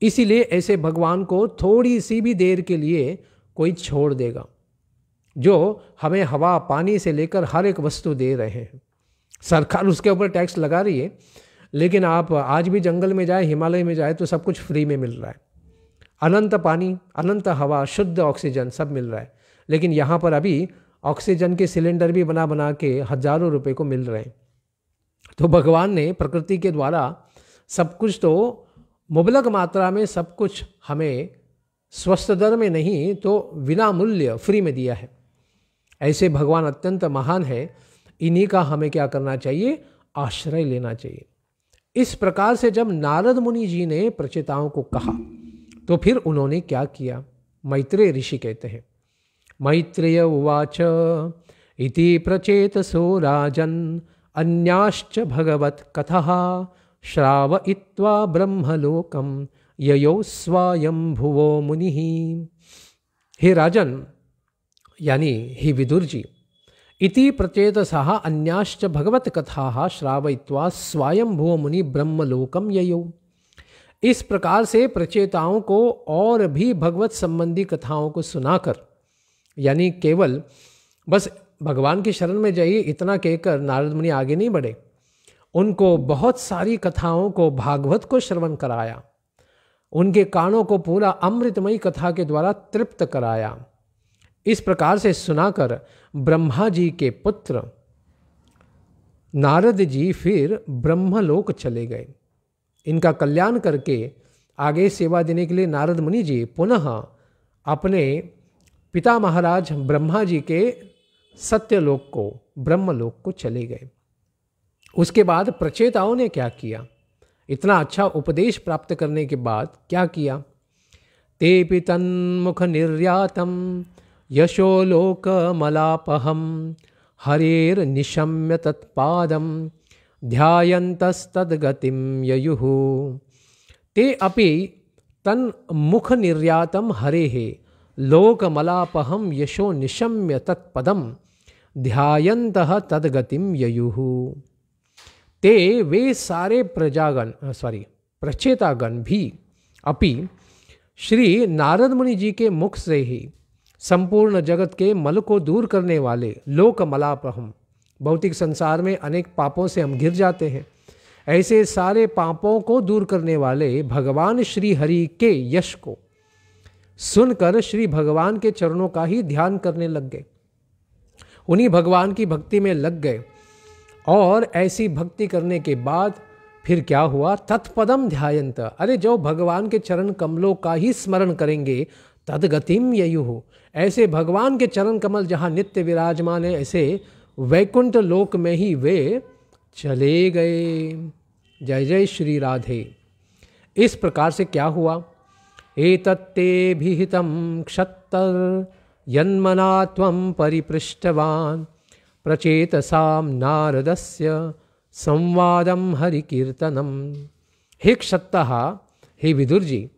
इसीलिए ऐसे भगवान को थोड़ी सी भी देर के लिए कोई छोड़ देगा, जो हमें हवा पानी से लेकर हर एक वस्तु दे रहे हैं। सरकार उसके ऊपर टैक्स लगा रही है, लेकिन आप आज भी जंगल में जाए, हिमालय में जाए तो सब कुछ फ्री में मिल रहा है। अनंत पानी, अनंत हवा, शुद्ध ऑक्सीजन सब मिल रहा है। लेकिन यहाँ पर अभी ऑक्सीजन के सिलेंडर भी बना बना के हजारों रुपए को मिल रहे हैं। तो भगवान ने प्रकृति के द्वारा सब कुछ तो मुबलक मात्रा में सब कुछ हमें स्वस्थ दर में नहीं तो बिना मूल्य फ्री में दिया है। ऐसे भगवान अत्यंत महान है, इन्हीं का हमें क्या करना चाहिए, आश्रय लेना चाहिए। इस प्रकार से जब नारद मुनि जी ने प्रचेताओं को कहा तो फिर उन्होंने क्या किया। मैत्रेय ऋषि कहते हैं, मैत्रेय उवाच इति प्रचेतसो राजन् अन्याश्च भगवत् कथः श्रावयित्वा ब्रह्मलोकं ययो स्वयंभुवो मुनिः। हे राजन यानी हे विदुर जी, इति प्रचेतसः अन्याश्च भगवत कथाः श्रावयित्वा स्वयंभुव मुनि ब्रह्मलोकम ययौ। इस प्रकार से प्रचेताओं को और भी भगवत संबंधी कथाओं को सुनाकर, यानी केवल बस भगवान की शरण में जाइए इतना कहकर नारद मुनि आगे नहीं बढ़े, उनको बहुत सारी कथाओं को, भागवत को श्रवण कराया, उनके कानों को पूरा अमृतमयी कथा के द्वारा तृप्त कराया। इस प्रकार से सुनाकर ब्रह्मा जी के पुत्र नारद जी फिर ब्रह्मलोक चले गए। इनका कल्याण करके आगे सेवा देने के लिए नारद मुनि जी पुनः अपने पिता महाराज ब्रह्मा जी के सत्यलोक को, ब्रह्मलोक को चले गए। उसके बाद प्रचेताओं ने क्या किया? इतना अच्छा उपदेश प्राप्त करने के बाद क्या किया? तेपि तन्मुख निर्यातम यशो लोक मलापहम हरेर निशम्य तत्पादम ध्यायन्तस्तद्गतिं ययुः। ते अपि तन्मुख निर्यातम हरेः लोक मलापहम यशो निशम्य तत्पदम ध्यायन्तः तद्गतिं ययुः। ते वे सारे प्रचेतागण भी अपि श्री नारद मुनि जी के मुख से ही संपूर्ण जगत के मल को दूर करने वाले लोक मलापहम, भौतिक संसार में अनेक पापों से हम घिर जाते हैं, ऐसे सारे पापों को दूर करने वाले भगवान श्री हरि के यश को सुनकर श्री भगवान के चरणों का ही ध्यान करने लग गए, उन्हीं भगवान की भक्ति में लग गए। और ऐसी भक्ति करने के बाद फिर क्या हुआ? तत्पदम ध्यायंत, अरे जो भगवान के चरण कमलों का ही स्मरण करेंगे, तद्गतिम ययुः, ऐसे भगवान के चरण कमल जहाँ नित्य विराजमान है, ऐसे वैकुंठ लोक में ही वे चले गए। जय जय श्री राधे। इस प्रकार से क्या हुआ? एतत्ते भिहितं क्षत्तर यन्मना त्वं परिपृष्टवान् प्रचेतसां नारदस्य संवादं हरिकीर्तनम। हे क्षत्तः, हे विदुर जी,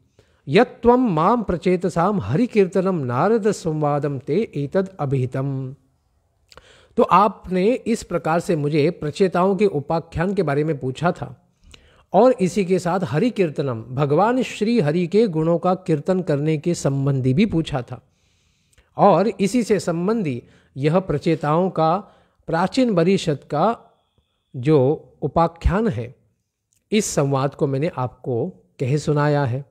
यत्त्वं मां प्रचेतसां हरिकीर्तनम नारद संवादम ते एतद् अभिहितम। तो आपने इस प्रकार से मुझे प्रचेताओं के उपाख्यान के बारे में पूछा था और इसी के साथ हरि कीर्तनम, भगवान श्री हरि के गुणों का कीर्तन करने के संबंधी भी पूछा था। और इसी से संबंधी यह प्रचेताओं का प्राचीन परिषद का जो उपाख्यान है, इस संवाद को मैंने आपको कह सुनाया है।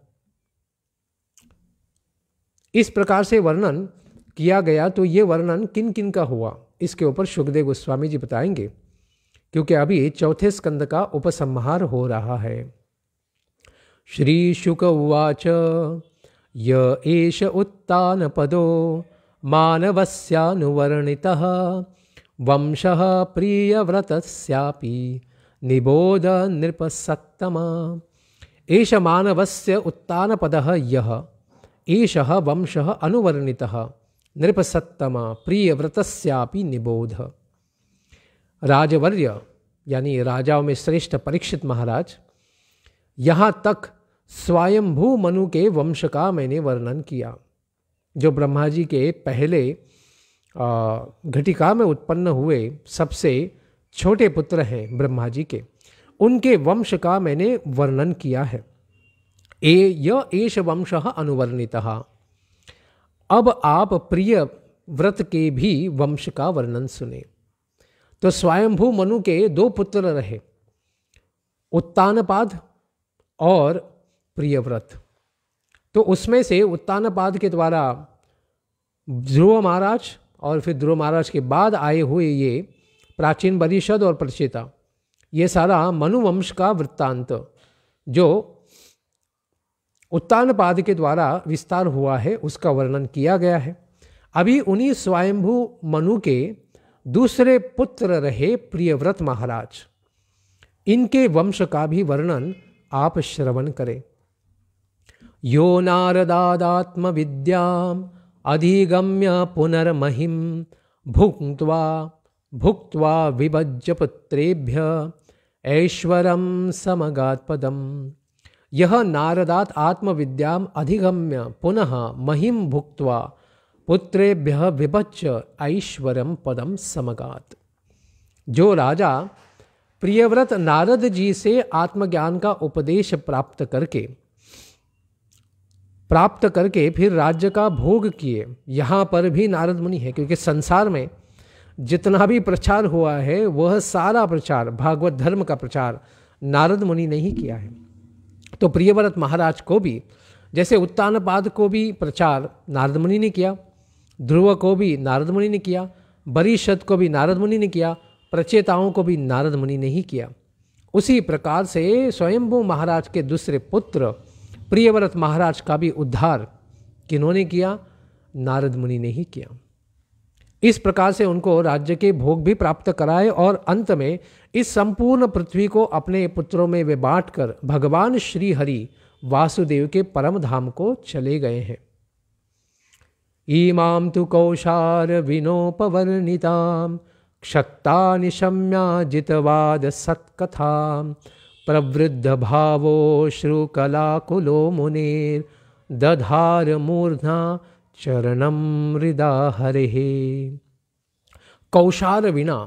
इस प्रकार से वर्णन किया गया। तो ये वर्णन किन किन का हुआ, इसके ऊपर शुकदेव गोस्वामी जी बताएंगे, क्योंकि अभी चौथे स्कंद का उपसंहार हो रहा है। श्री शुक उवाच य एष उत्तानपदो मानवस्यानुवर्णितः वंशः प्रियव्रतस्यापि निबोध नृपसत्तमा। एष मानवस्य उत्तानपदः यः एषः वंशः अनुवर्णितः नृपसत्तमा प्रियव्रतस्यापि निबोध। राजवर्य यानी राजाओं में श्रेष्ठ परीक्षित महाराज, यहाँ तक स्वयंभू मनु के वंश का मैंने वर्णन किया, जो ब्रह्मा जी के पहले घटिका में उत्पन्न हुए सबसे छोटे पुत्र हैं ब्रह्मा जी के, उनके वंश का मैंने वर्णन किया है। य एष वंशः अनुवर्णितः। अब आप प्रिय व्रत के भी वंश का वर्णन सुने। तो स्वयंभू मनु के दो पुत्र रहे, उत्तानपाद और प्रियव्रत। तो उसमें से उत्तानपाद के द्वारा ध्रुव महाराज और फिर ध्रुव महाराज के बाद आए हुए ये प्राचीन परिषद और प्रचेता, ये सारा मनुवंश का वृत्तांत जो उत्तानपाद के द्वारा विस्तार हुआ है उसका वर्णन किया गया है। अभी उन्हीं स्वयंभू मनु के दूसरे पुत्र रहे प्रियव्रत महाराज, इनके वंश का भी वर्णन आप श्रवण करें। यो नारदादात्म विद्याम अधिगम्य पुनर्महिम भुक्त्वा विभज्य पुत्रेभ्य ऐश्वरम समगात्पदम यह नारदात आत्मविद्याम अधिगम्य पुनः महिम भुक्त्वा पुत्रेभ्यः विभज्य ऐश्वर्यम पदम समगात। जो राजा प्रियव्रत नारद जी से आत्मज्ञान का उपदेश प्राप्त करके फिर राज्य का भोग किए, यहाँ पर भी नारद मुनि है, क्योंकि संसार में जितना भी प्रचार हुआ है वह सारा प्रचार, भागवत धर्म का प्रचार नारद मुनि ने ही किया है। तो प्रियव्रत महाराज को भी, जैसे उत्तानपाद को भी प्रचार नारद मुनि ने किया, ध्रुव को भी नारद मुनि ने किया, बरीशत को भी नारद मुनि ने किया, प्रचेताओं को भी नारद मुनि ने ही किया। उसी प्रकार से स्वयंभू महाराज के दूसरे पुत्र प्रियव्रत महाराज का भी उद्धार किन्होंने किया? नारद मुनि ने ही किया। इस प्रकार से उनको राज्य के भोग भी प्राप्त कराए और अंत में इस संपूर्ण पृथ्वी को अपने पुत्रों में वे बांटकर भगवान श्री हरि वासुदेव के परम धाम को चले गए हैं। ईमां तु कौशार विनोपवर्णितां क्षत्ता निशम्या जितवाद सत्कथां प्रवृद्ध भावो श्रुकलाकुलो मुनेर दधार मूर्धा चरणम हृदा हरेः। कौशार विना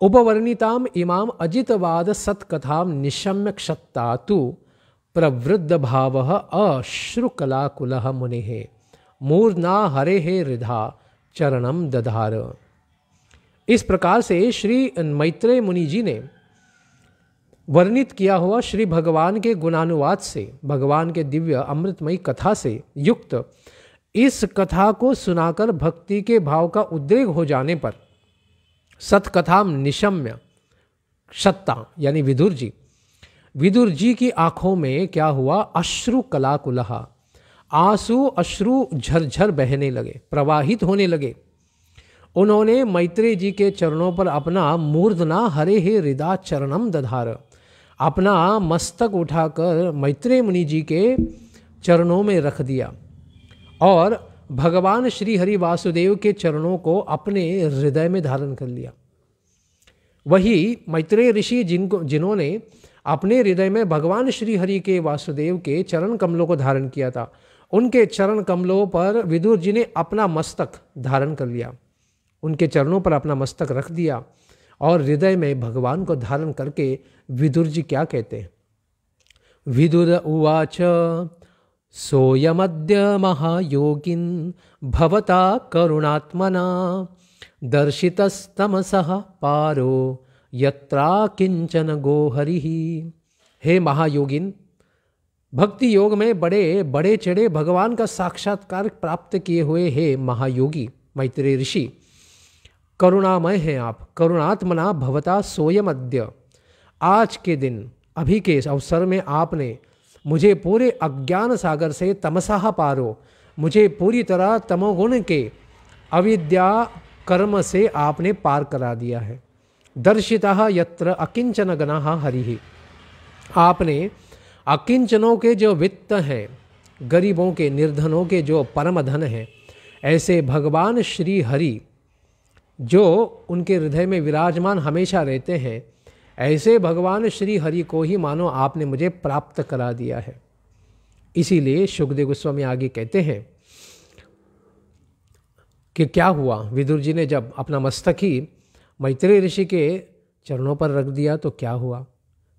उपवर्णिताम इमाम अजितवाद सत्कथां निशम्य क्षत्ता तु प्रवृद्ध भावः अश्रुकलाकुलः मुनेः मूर्धा हरेः हृदा चरणम दधार। इस प्रकार से श्री मैत्रेय मुनि जी ने वर्णित किया हुआ श्री भगवान के गुणानुवाद से, भगवान के दिव्य अमृतमयी कथा से युक्त इस कथा को सुनाकर भक्ति के भाव का उद्रेक हो जाने पर सत्कथाम निशम्य क्षत्ता यानी विदुर जी की आंखों में क्या हुआ? अश्रु कलाकुलः, आंसू अश्रु झरझर बहने लगे, प्रवाहित होने लगे। उन्होंने मैत्रेय जी के चरणों पर अपना मूर्धना हरे हे हृदा चरणम दधार, अपना मस्तक उठाकर मैत्रेय मुनि जी के चरणों में रख दिया और भगवान श्री हरि वासुदेव के चरणों को अपने हृदय में धारण कर लिया। वही मैत्रेय ऋषि जिन्होंने अपने हृदय में भगवान श्री हरि के वासुदेव के चरण कमलों को धारण किया था, उनके चरण कमलों पर विदुर जी ने अपना मस्तक धारण कर लिया, उनके चरणों पर अपना मस्तक रख दिया और हृदय में भगवान को धारण करके विदुर जी क्या कहते हैं? विदुर उवाच सोयमद्य महायोगिन भवता करुणात्मना दर्शितस्तमसः पारो यत्रा किंचन गोहरिः। हे महायोगिन, भक्ति योग में बड़े बड़े चढ़े भगवान का साक्षात्कार प्राप्त किए हुए हे महायोगी मैत्रेय ऋषि, करुणामय हैं आप। करुणात्मना भवता सोयम अद्य, आज के दिन अभी के इस अवसर में आपने मुझे पूरे अज्ञान सागर से तमसाह पारो, मुझे पूरी तरह तमोगुण के अविद्या कर्म से आपने पार करा दिया है। दर्शिता यत्र अकिंचन गणाः हरिः, आपने अकिंचनों के जो वित्त हैं, गरीबों के निर्धनों के जो परम धन हैं, ऐसे भगवान श्री हरि जो उनके हृदय में विराजमान हमेशा रहते हैं, ऐसे भगवान श्री हरि को ही मानो आपने मुझे प्राप्त करा दिया है। इसीलिए शुकदेव गोस्वामी आगे कहते हैं कि क्या हुआ, विदुर जी ने जब अपना मस्तक ही मैत्रेय ऋषि के चरणों पर रख दिया तो क्या हुआ?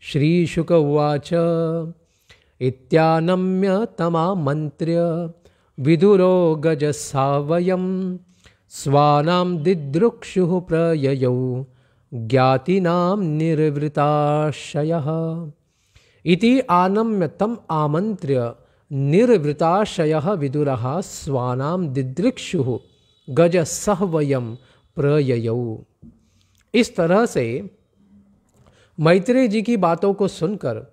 श्री शुक उवाच इत्यानम्य तमामन्त्र्य विदुरो गजसावयं स्वानां दिदृक्षुः प्रययौ ज्ञातिनां निर्वृताशयः। इति आनम्य तम आमन्त्र्य निर्वृताशयः विदुरः स्वानां दिदृक्षुः गजसहवयं प्रययौ। इस तरह से मैत्रेय जी की बातों को सुनकर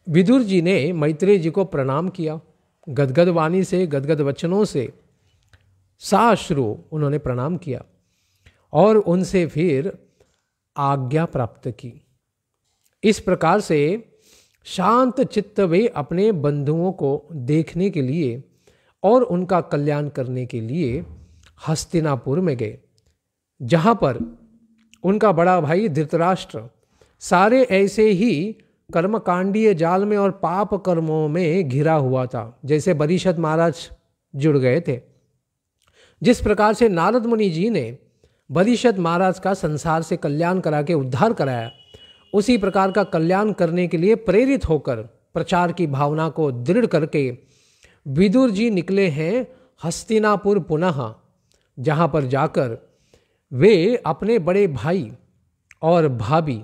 विदुर जी ने मैत्रेय जी को प्रणाम किया, गदगद वाणी से, गदगद वचनों से साश्रु उन्होंने प्रणाम किया और उनसे फिर आज्ञा प्राप्त की। इस प्रकार से शांत चित्त वे अपने बंधुओं को देखने के लिए और उनका कल्याण करने के लिए हस्तिनापुर में गए, जहाँ पर उनका बड़ा भाई धृतराष्ट्र सारे ऐसे ही कर्मकांडीय जाल में और पाप कर्मों में घिरा हुआ था, जैसे बरीशत महाराज जुड़ गए थे। जिस प्रकार से नारद मुनि जी ने बरीशत महाराज का संसार से कल्याण करा के उद्धार कराया, उसी प्रकार का कल्याण करने के लिए प्रेरित होकर प्रचार की भावना को दृढ़ करके विदुर जी निकले हैं हस्तिनापुर पुनः, जहाँ पर जाकर वे अपने बड़े भाई और भाभी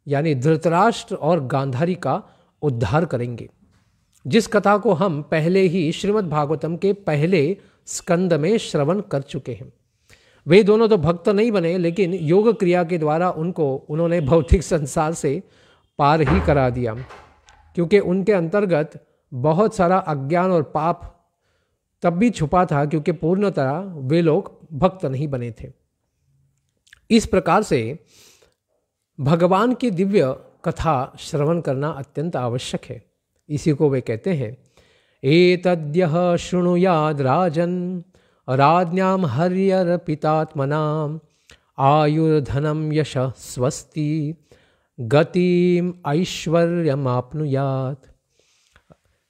यानी धृतराष्ट्र और गांधारी का उद्धार करेंगे, जिस कथा को हम पहले ही श्रीमद् भागवतम के पहले स्कंद में श्रवण कर चुके हैं। वे दोनों तो भक्त नहीं बने, लेकिन योग क्रिया के द्वारा उन्होंने भौतिक संसार से पार ही करा दिया, क्योंकि उनके अंतर्गत बहुत सारा अज्ञान और पाप तब भी छुपा था, क्योंकि पूर्णतः वे लोग भक्त नहीं बने थे। इस प्रकार से भगवान की दिव्य कथा श्रवण करना अत्यंत आवश्यक है। इसी को वे कहते हैं, एतद्यः शृणुयाद राजन राज्ञां हर्यर्पितात्मनां आयुर्धनं यशः स्वस्ति गतिम ऐश्वर्यमाप्नुयात्।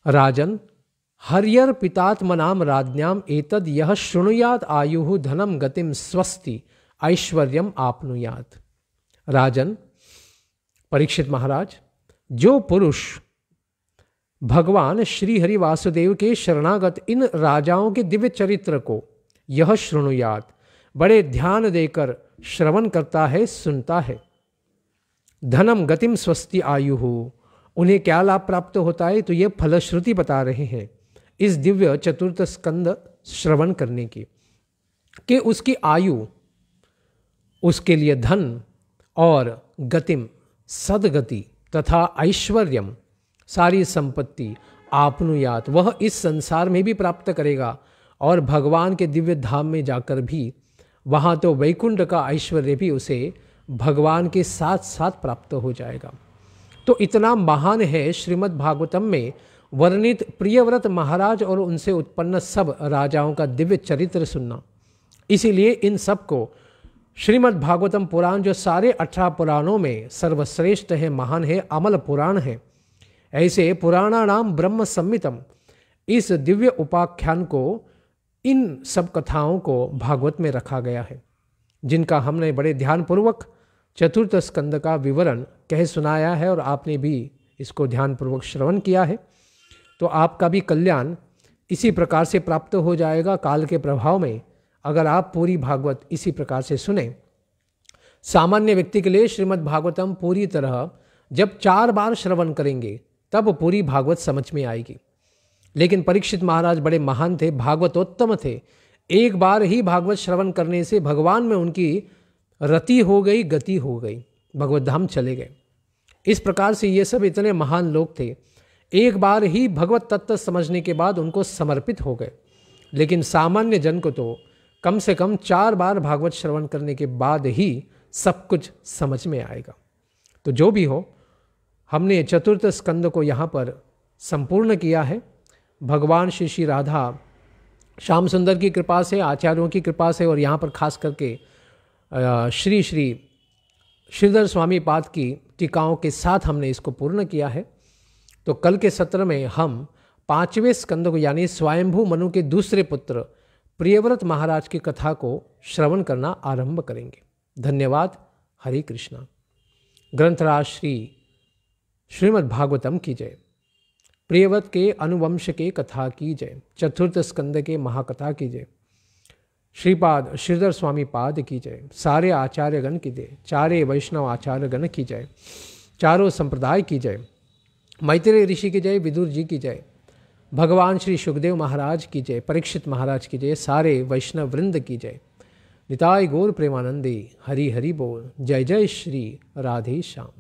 राजन, हर्यर्पितात्मनां राज्ञां एतद् यः शृणुयाद आयुः धनं गतिम स्वस्ति ऐश्वर्यम आपनुयात्। राजन, परीक्षित महाराज, जो पुरुष भगवान श्री हरि वासुदेव के शरणागत इन राजाओं के दिव्य चरित्र को यह शृणुयात बड़े ध्यान देकर श्रवण करता है, सुनता है, धनम गतिम स्वस्ति आयु, उन्हें क्या लाभ प्राप्त होता है, तो यह फलश्रुति बता रहे हैं इस दिव्य चतुर्थ स्कंद श्रवण करने की, कि उसकी आयु, उसके लिए धन और गतिम सदगति तथा ऐश्वर्यम सारी संपत्ति आपनुयात, वह इस संसार में भी प्राप्त करेगा और भगवान के दिव्य धाम में जाकर भी वहाँ तो वैकुंठ का ऐश्वर्य भी उसे भगवान के साथ साथ प्राप्त हो जाएगा। तो इतना महान है श्रीमद् भागवतम में वर्णित प्रियव्रत महाराज और उनसे उत्पन्न सब राजाओं का दिव्य चरित्र सुनना। इसीलिए इन सब को श्रीमद् भागवतम पुराण, जो सारे 18 पुराणों में सर्वश्रेष्ठ है, महान है, अमल पुराण है, ऐसे पुराणानाम ब्रह्म संहितम, इस दिव्य उपाख्यान को, इन सब कथाओं को भागवत में रखा गया है, जिनका हमने बड़े ध्यानपूर्वक चतुर्थ स्कंद का विवरण कह सुनाया है और आपने भी इसको ध्यानपूर्वक श्रवण किया है। तो आपका भी कल्याण इसी प्रकार से प्राप्त हो जाएगा काल के प्रभाव में, अगर आप पूरी भागवत इसी प्रकार से सुने। सामान्य व्यक्ति के लिए श्रीमद् भागवतम पूरी तरह जब 4 बार श्रवण करेंगे तब पूरी भागवत समझ में आएगी। लेकिन परीक्षित महाराज बड़े महान थे, भागवतोत्तम थे, एक बार ही भागवत श्रवण करने से भगवान में उनकी रति हो गई, गति हो गई, भगवत धाम चले गए। इस प्रकार से ये सब इतने महान लोग थे, एक बार ही भगवत तत्व समझने के बाद उनको समर्पित हो गए। लेकिन सामान्य जन को तो कम से कम 4 बार भागवत श्रवण करने के बाद ही सब कुछ समझ में आएगा। तो जो भी हो, हमने चतुर्थ स्कंद को यहाँ पर संपूर्ण किया है। भगवान श्री श्री राधा श्याम सुंदर की कृपा से, आचार्यों की कृपा से, और यहाँ पर खास करके श्री श्री श्रीधर स्वामी पाद की टीकाओं के साथ हमने इसको पूर्ण किया है। तो कल के सत्र में हम 5वें स्कंद को, यानी स्वयंभू मनु के दूसरे पुत्र प्रियव्रत महाराज की कथा को श्रवण करना आरंभ करेंगे। धन्यवाद। हरे कृष्णा। ग्रंथराज श्री श्रीमद् भागवतम की जय। प्रियव्रत के अनुवंश के कथा की जय। चतुर्थ स्कंद के महाकथा की जय। श्रीपाद श्रीधर स्वामी पाद की जय। सारे आचार्यगण की जय। चारे वैष्णव आचार्यगण की जय। चारों संप्रदाय की जय। मैत्रेय ऋषि की जय। विदुर जी की जय। भगवान श्री सुखदेव महाराज की जय। परीक्षित महाराज की जय। सारे वैष्णव वृंद की जय। निताय गौर प्रेमानंदे। हरि हरि बोल। जय जय श्री राधे श्याम।